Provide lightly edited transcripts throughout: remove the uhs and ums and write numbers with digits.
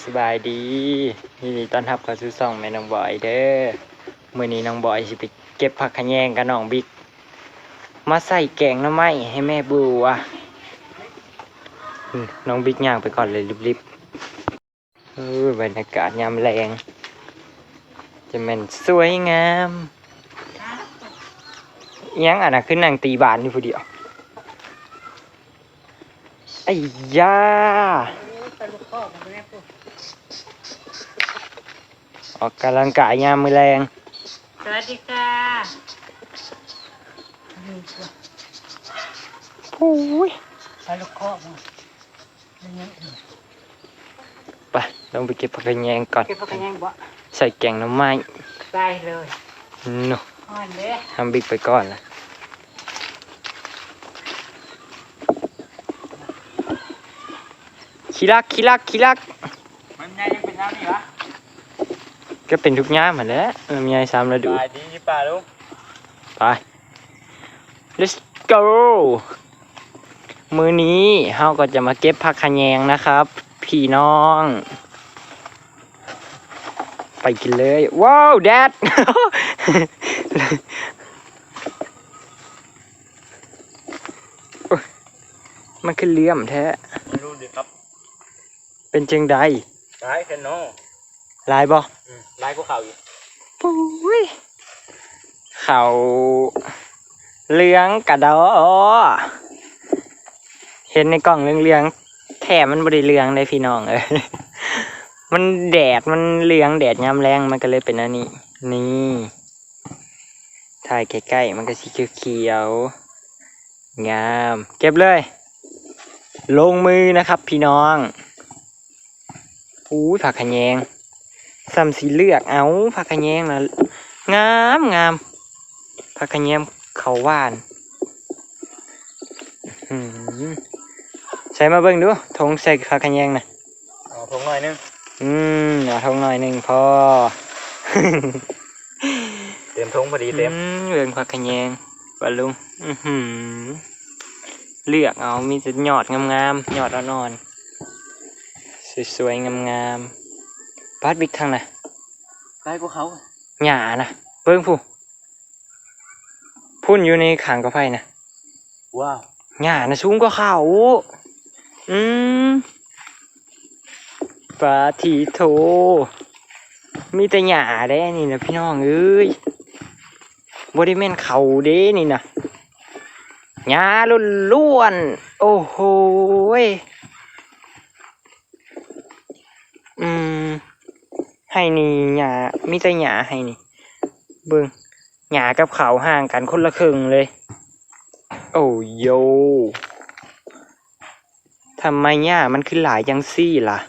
สบายดียินดีต้อนรับเข้าสู่ช่องแม่น้องบอยเด้อมื้อนี้น้องบอยสิไปเก็บผักขะแยงกับน้องบิ๊กมาใส่แกงหน่อไม้ให้แม่บัวน้องบิ๊กย่างไปก่อนเลยรีบๆบรรยากาศยามแลงจะแม่นสวยงามยังอ่ะนะขึ้นนั่งตีบานอยู่ผู้เดียวไอ้ยาออกกำลังกายยามมื้อแรงสวัสดีค่ะโอ้ยปลาลูกคอกมาไปลงไปเก็บผักกระแยงก่อน เก็บผักกระแยงบ่ใส่แกงหน่อไม้ได้เลยเนาะอ่อนเด้ทำบิ๊กไปก่อนนะขี้รักมันยังเป็นน้ำนี่วะก็เป็นทุกย่ามเหมือนแล้วลำไยซ้ำแล้วดู ไปดีที่ป่าลูกไป let's go มื้อนี้เฮาก็จะมาเก็บผักขะแยงนะครับพี่น้องไปกินเลยว้าวแดด มันคือเลื่อมแท้ไม่รู้ดิครับเป็นจังใดร้ายแค่น้องลายบ่ร้ายก็เข่าอยู่ปุ้ยเขาเลี้ยงกระดอเห็นในกล่องเลี้ยงแถมมันบริเลี้ยงเลยพี่น้องมันแดดมันเลี้ยงแดดยามแรงมันก็เลยเป็นอันนี้นี่ถ่ายใกล้ๆมันก็สีเขียวๆงามเก็บเลยลงมือนะครับพี่น้องอู้ผักขะแยงซ้ำสีเลือกเอาผักขะแยงนะงามผักขะแยงเขาหวานใส่มาเบิ่งดูทงใส่ผักขะแยงนะเอาทงหน่อยนึงเอาทงหน่อยนึงพอ เต็มทงพอดีเต็มเรื่องผักขะแยงปะลุงเลือกเอามีแต่ยอดงามๆยอดอ่อนๆสวยๆงามๆปาดบิ๊กทางน่ะได้ก็เขาหญ้านะเบิ่งผู้พุ่นอยู่ในขางกระไฟนะว้าวหญ้านะสูงกว่าเขาปาทีโถมีแต่หญ้าเด้นี่นะพี่น้องเอ้ยบ่ได้แม่นเขาเด้นี่นะหญ้าล้วนๆโอ้โหให้นี่หญ้ามีแต่หญ้าให้นี่เบิ่งหญ้ากับเขาห่างกันคนละครึ่งเลยโอ้โยทำไมหญ้ามันขึ้นหลายจังซี่ล่ะ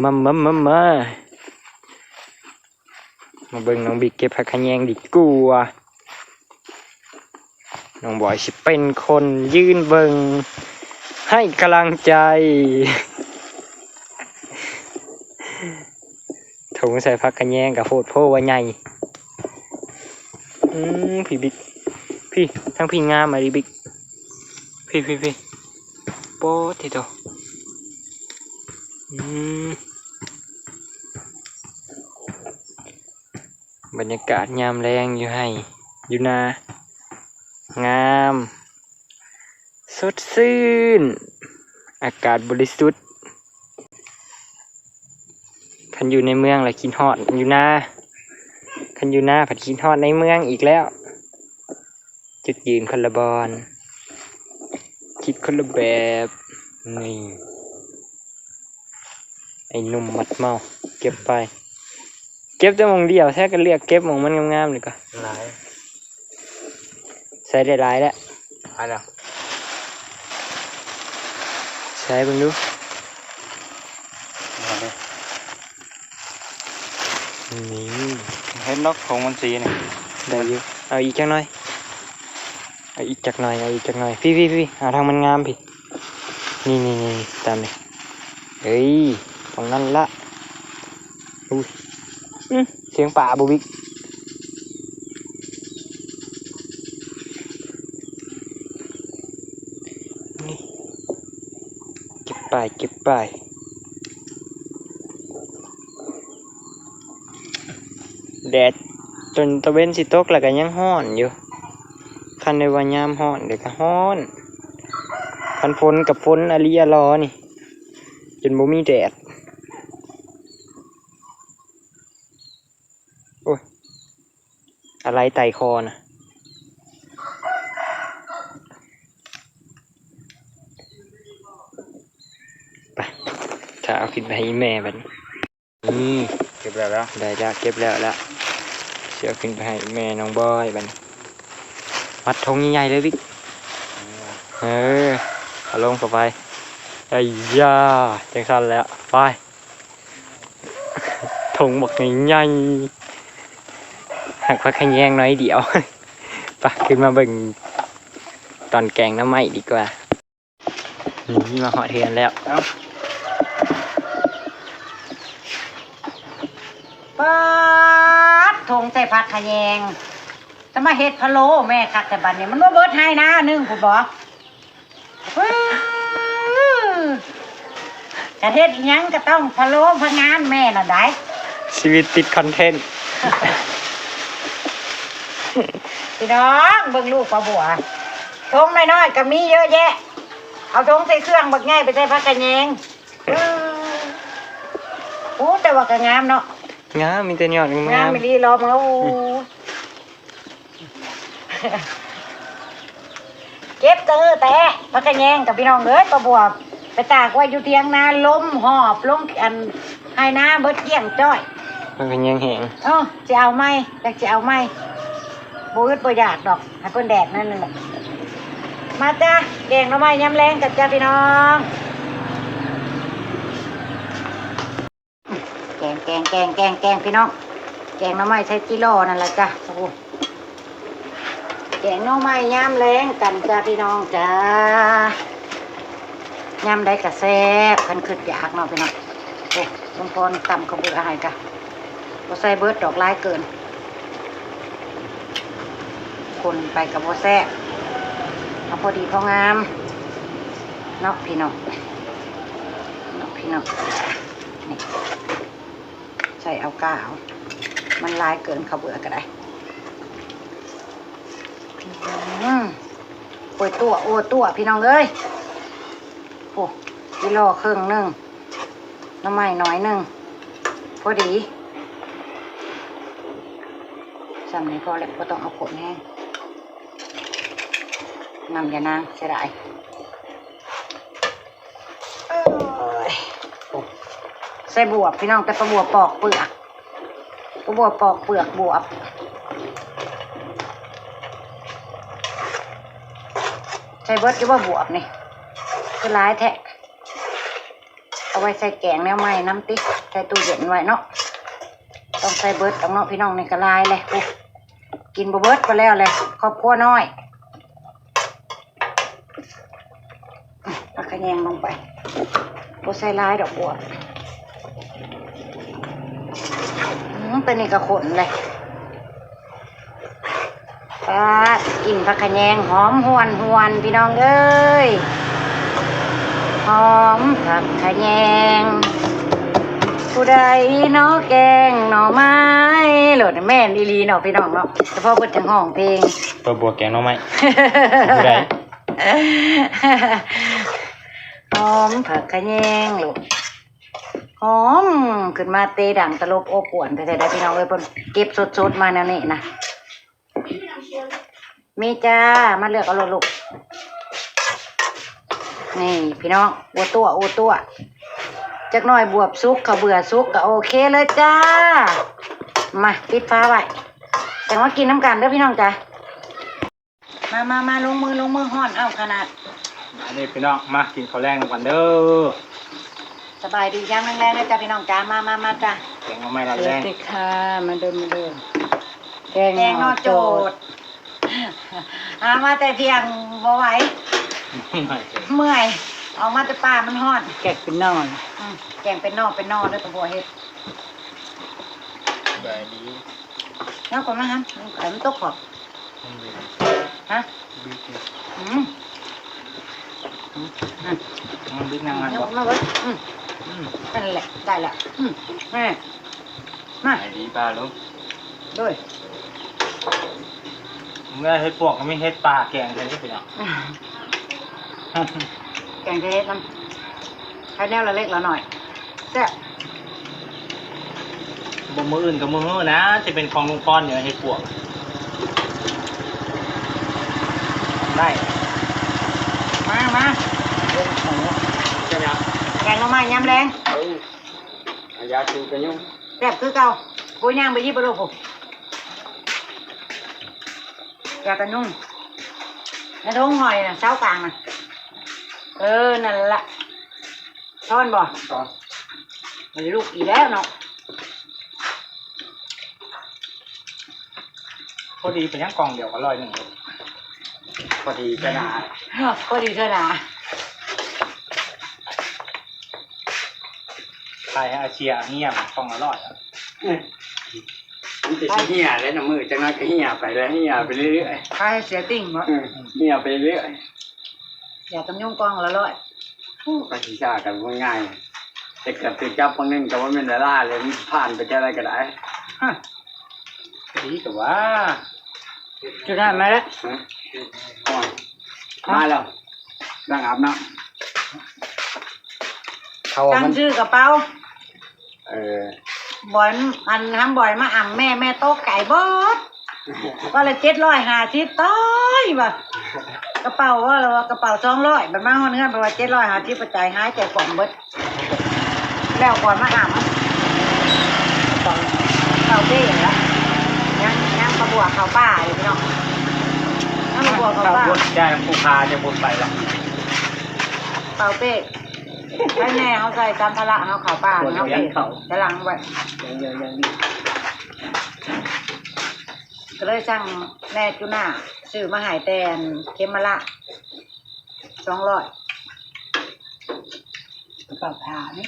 มาเบิ่งน้องบิ๊กเก็บผักขะแยงดีกว่าน้องบอยสิเป็นคนยืนเบิ่งให้กำลังใจถุงใส่ผักขะแยงกับโพดโพว่าใหญ่พี่บิ๊กพี่ทั้งพี่งามมาดิบิ๊กพี่โป๊ดทีโตบรรยากาศยามแรงอยู่นางามสดชื่นอากาศบริสุทธิ์คันอยู่ในเมืองละกินฮอดอยู่นาคันอยู่นาผัดกินฮอดในเมืองอีกแล้วจุดยืนคนละบอนคิดคนละแบบนี่ไอ้หนุ่มมัดเมาเก็บไปเก็บแต่มงเดียวแท้ก็เรียกเก็บมงมันงามๆเลยก็หลายใส่ได้หลายแล้วอะไรใส่เบิ่งดูนี่เห็นนกของมันสีนี่ได้อยู่เอาอีกจักหน่อยเอาอีกจักหน่อยพี่หาทางมันงามพี่นี่ตามเลยเฮ้ยของนั่นละอุ้ยเสียงป่าบุบิกนี่เก็บ ไปเก็บไปแดดจนตะเวนสิตกแล้วก็ยังร้อนอยู่คันในว่ายามร้อนเดี๋ยวก็ร้อนคันฝนกับฝนอริยรอนี่จนบ่มีแดดโอ้ยอะไรไต่คอนะไปถ้าเอาขึ้นไปให้แม่บัดนี้นี่ เก็บแล้วแล้ว ได้แล้วเก็บแล้วละเสือขึ้นไปให้แม่น้องบอยบัดนี้มัดธงใหญ่ๆเลยบิ๊กเอาลงเข้าไปไอ้ย่าจังสันแล้วไปธงบักใหญ่ๆหักพักขยงน้อยเดียว ไปขึ้นมาเบิ่งตอนแกงน้ำไหม้ดีกว่านี่มาหอเทียนแล้ว ป๊าดทงใส่ผักขะแยงจะมาเฮ็ดพะโล้แม่คักแต่บัดนี้มันบ่เบิดให้นะนึ่งผู้บ่จะเฮ็ดอีหยังก็ต้องพะโล้พะงานแม่น่ะได้ ชีวิตติดคอนเทนต์ พี่น้องเบิ่งลูกปลาบัวทงน้อยๆก็มีเยอะแยะเอาทงใส่เครื่องบักง่ายไปใส่ผักขะแยงโอ้แต่ว่าก็งามเนาะ งามมีแต่ยอดงาง าม ม ไม่รีรอมาแล้วเก็บแต่พักกระแยงกับพี่น้องเอ้ยปลาบัวไปตากไว้อยู่เทียงนาล้มหอบลงอันให้นาเบิดเกี้ยงจ้อย มันเป็นยังแหง จะเอาไหมอยากจะเอาไหมบูดประหยัดดอกให้เพิ่นแดดนั่นนึงมาจ้าแกงหน่อไม้ยำแรงกับจ้าพี่น้องแกงพี่น้องแกงหน่อไม้ใช้จิโร่นั่นแหละจ้ะโอ้โหแกงหน่อไม้ยำแรงกันจ้าพี่น้องจ้ายำได้กระแซบคันขึ้นอยากเนาะพี่น้องโอ้ลุงพรตำข้าวเบื่อให้จ้ะบ่ใส่เบิดดอกลายเกินคนไปกับบ่แซ่บเอาพอดีพองามเนาะพี่น้องนี่ใส่เอากาวมันลายเกินข้าวเบื่อก็ได้โอ้ยตัวพี่น้องเอ้ยโอ้กิโลครึ่งหนึ่งน้ำไม้น้อยหนึ่งพอดีสำนี้พอแล้วก็ต้องเอาขนแห้งนำยานางเสียดายใส่บวบพี่น้องแต่ปลาบวบปอกเปลือกปลาบวบปอกเปลือกบวบใส่เบิร์ดหรือว่าบวบนี่คือร้ายแทะเอาไว้ใส่แกงแนวใหม่น้ำติ๊กใส่ตู้เย็นไว้เนาะต้องใส่เบิร์ดต้องเนาะพี่น้องในกระลายเลยกินบเบิร์ดไปแล้วเลยครอบครัวน้อยเอาขะแยงลงไปโบใส่ลายดอกบัวเป็นนี่กระขนเลยป้ากินผักขะแยงหอมหวนพี่น้องเอ้ยหอมผักขะแยงผู้ใดเนาะแกงหน่อไม้โหลดแม่นอีลีเนาะพี่น้องเนาะเฉพาะเปิดถึงห้องเพลง ปลาบัวแกงหน่อไม้ ผู้ใด หอมผักขะแยงลูกหอมขึ้นมาเตะดังตลบโอ้ป่วนแต่ได้พี่น้องเอ้ยเพิ่นเก็บสดๆมาแนวนี้นะมีจ้ามาเลือกเอาลูกนี่พี่น้องโอตัวจักหน่อยบวบซุกเขาเบื่อซุกก็โอเคเลยจ้ามาปิดฟ้าไว้แต่ว่ากินน้ำกันเด้อพี่น้องจ้ามาลงมือห่อนเอาขนาด อันนี้พี่น้องมากินข้าวแรงกันเด้อ สบายดีย่างแรงๆนะจ้าพี่น้องจ้ามาจ้า แกงหน่อไม้ละแรง ค่ะมาเดิมแกงนอโจดมาแต่เพียงบ่ไหวเมื่อยออกมาแต่ป่ามันฮ้อนแกงเป็นนอนแกงเป็นนอนเด้อตัวบัวเฮ็ด ได้ดี น้ำก่อนนะฮะไข่มันตกขอบฮะ มันดึงนางงาน ย บอก กมาเว้ยนั่นแหละได้ละแม่มา ไหนดีป้าลูก ด้วย เมื่อเฮ็ดพวกก็ไม่เฮ็ดปลาแกงกันนี่เป็นยัง แกงเทสน้ำใช้แนวละเล็กละหน่อยแซ่บ บ่มืออื่นกับมือนะจะเป็นของลุงป้อนอยู่เฮ็ดพวกได้ มาใช่ไหมครับ แกงหน่อไม้ยำแรง ยาชูกันยุ่ง แซ่บคือเก่ากูย่างไปยี่ปลาลูกผมอยากกันนุ่งในท้องหอยน่ะเช้ากลางน่ะนั่นแหละช้อนบ่ ตอน มันลูกอีแล้วเนาะ พอดีเป็นยังกล่องเดียวก็100พอดีจะหนา ก็ดีเท่าน่ะ ใครอาเชียเงียบกล่องละ100 มันจะเหี่ยแล้วน้ำมือจังนั้นก็เหี่ยไปแล้วเหี่ยไปเรื่อย ใครเสียติ่งบ่ ๆเหี่ยไปเรื่อย อยากกันยุ่งกองละร้อย ก็ชิชากันว่าง่ายแต่เกิดติดจับคนนึงแต่ว่าไม่ได้ล่าเลยมันผ่านไปจะอะไรก็ได้ ดีแต่ว่า จุดได้ไหมล่ะ ฮะก่อนมาแล้วนั่งอาบน้ เขา ตั้ง มัน ชื่อกระเป๋า ำ บ่อยอันทำบ่อยมาอ่ำแม่โต๊ะไก่บดก็เลย750ต้อยว่ะกระเป๋าว่าเรากระเป๋า200มันมาเงินไปว่า750ปัจจัยหายใจกล่องเบิดแล้วก่อนมาอ่ำเก่าเบ้แล้วยังกระบวกเขาป้าอยู่พี่น้องยังกระบวกเขา เรา ป้า บดได้ผู้พาจะบดไปหรอก เป่าเป้ให้แน่เขาใส่ตามภาระเขาเขาป้าเขาเป้จะลังไว้ ยังดี ก็เลยสั่งแม่จุน่าซื้อมาใหายแตนเข็มมาละ200กระเป๋าผ้านี่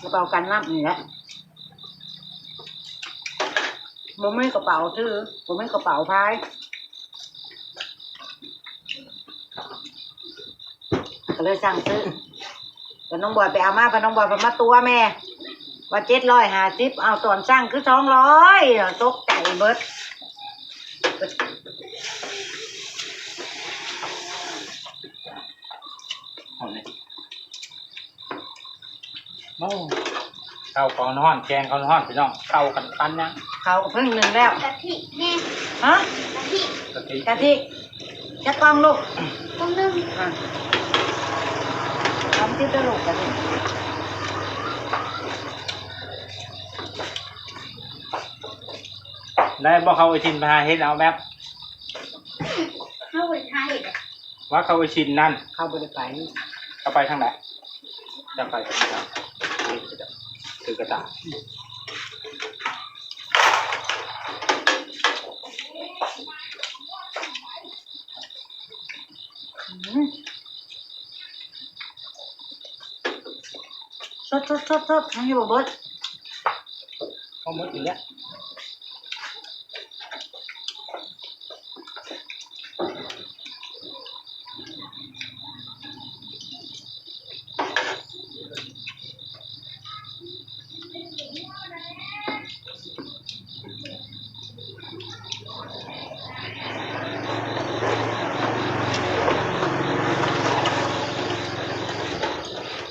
กระเป๋ากันน้ำนี่แหละบ่ไม่กระเป๋าถือบ่ไม่กระเป๋าพายก็เลยสั่งซื้อแต่น้องบอยไปเอามาพอน้องบอยไปมาตัวแม่ว่า750เอาตอนสั่งคือ200ตกใจเบิด โอ้เข้าของนอนแกงเขานอนพี่น้องเข้ากันปันยัง เขาเพิ่งหนึ่งแล้ว กะทิแน่ ฮะ กะทิ กะทิ กะทิจะกล้องลูก ต้มนึ่ง อ่ะทำที่ตลูกกะทิ ได้บอกเขาไปชินพาเฮ็ดเอาแบบ ข้าวไทย ว่าเขาไปชินนั่น เข้าบริไป เขาไปทางไหนจะไปทางไหนคือกระตา สดทั้งยี่บเบิด เขาหมดอีกแล้ว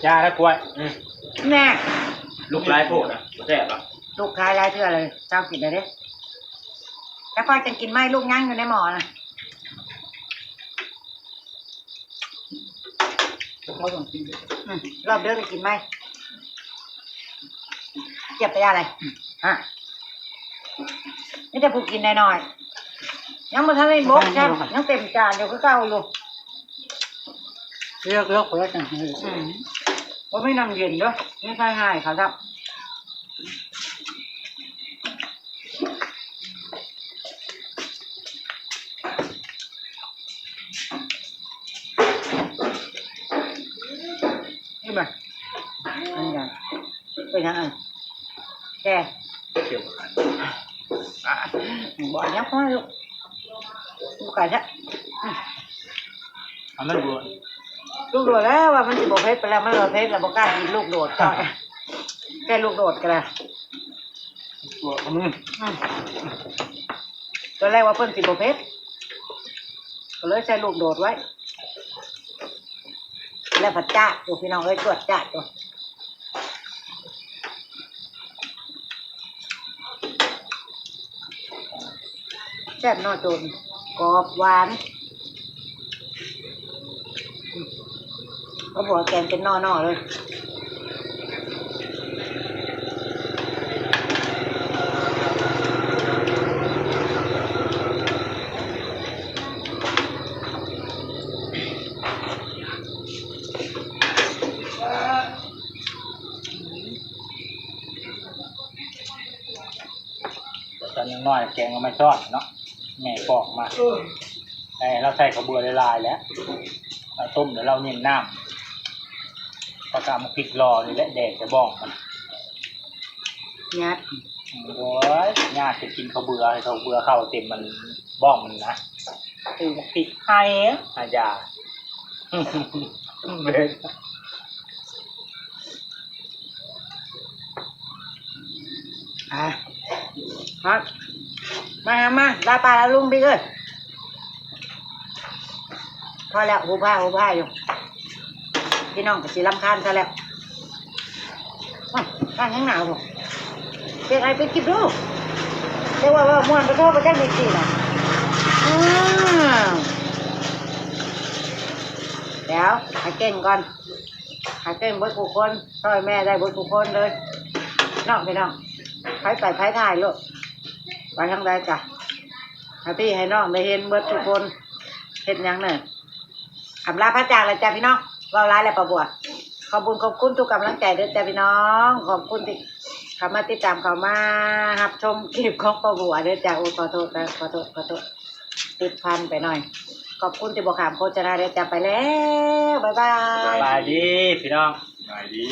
ยาแล้วกล้วย แน่ ลูกไร้โผล่นะแซ่บอ่ะ ลูกคายลายเทื่อเลยเจ้ากินเลยเด้แต่พ่อจะกินไหมลูกย่างอยู่ในหม้อนะรอบเดียวจะกินไหมเจ็บไปอะไรฮะนี่จะผูกกินหน่อยๆยังมาทันได้บกใช่ยังเต็มจานอยู่ก็เก่าอยู่ เลือกแล้วจัง ว่าไม่นำเย็นด้วยไม่ใช่ง่ายครับครับนี่มาอันนี้เป็นยังไงแก เกี่ยวกับ บ่อยยักษ์มากลูกบุกไก่ใช่ เอามันบวช ลูกโดดแล้วว่ามันสิบ่เผ็ดไปแล้วมันเลยเผ็ดแล้วบ่กล้ากินลูกโดดก็แค่ลูกโดดก็ได้ ตัวมือ ตอนแรกว่าเพิ่นสิบ่เผ็ดก็เลยใส่ลูกโดดไว้ แล้วผัดจ้าอยู่พี่น้องเอ้ยตรวจจ้าอยู่แซ่บนอจนกรอบหวานเขาบอกว่าแกงเป็นนอเลยตอนยังน้อยแกงก็ไม่ชอบเนาะแม่ปอกมาแต่เราใส่ข้าวเบื่อละลายแล้วเราต้มเดี๋ยวเราเน้นน้ำประกามาพริกรอนี่แหละแดกจะบ้องมัน ยัด โอ้ยญาติจะกินข้าวเบื่อให้ข้าวเบื่อเข้าเต็มมันบ้องมันนะคือพริกไทยอาญาเบ็ด ครับมาลาปลาแล้วลุงพี่เอ้ยพอแล้วหูผ้าอยู่พี่น้องก็สิรำคาญซะแล้วข้างยังหนาวบ่เป็นไงไปกินดูเรียกว่าม่วนไปโทษไปแจ้งดีสิน่ะเดี๋ยวให้เก่งก่อนให้เก่งเบิดทุกคนช่วยแม่ได้เบิดทุกคนเลยน้องพี่น้องไผไปไผถ่ายลูกไปทางใดจ้ะให้พี่ให้น้องได้เห็นเบิดทุกคนเห็นยังเนี่ยคำลาพระจากเลยจ้ะพี่น้องเราร้ายแล้วประบวชขอบคุณทุกกำลังใจเด้อจ้ะพี่น้องขอบคุณที่เข้ามาติดตามเข้ามารับชมคลิปของประบวชเด้อจ้ะโอ้ขอโทษติดพันไปหน่อยขอบคุณที่บอกขามโฆษณาเด้อจ้ะไปแล้วบ๊ายบาย สบายดีพี่น้องสบายดี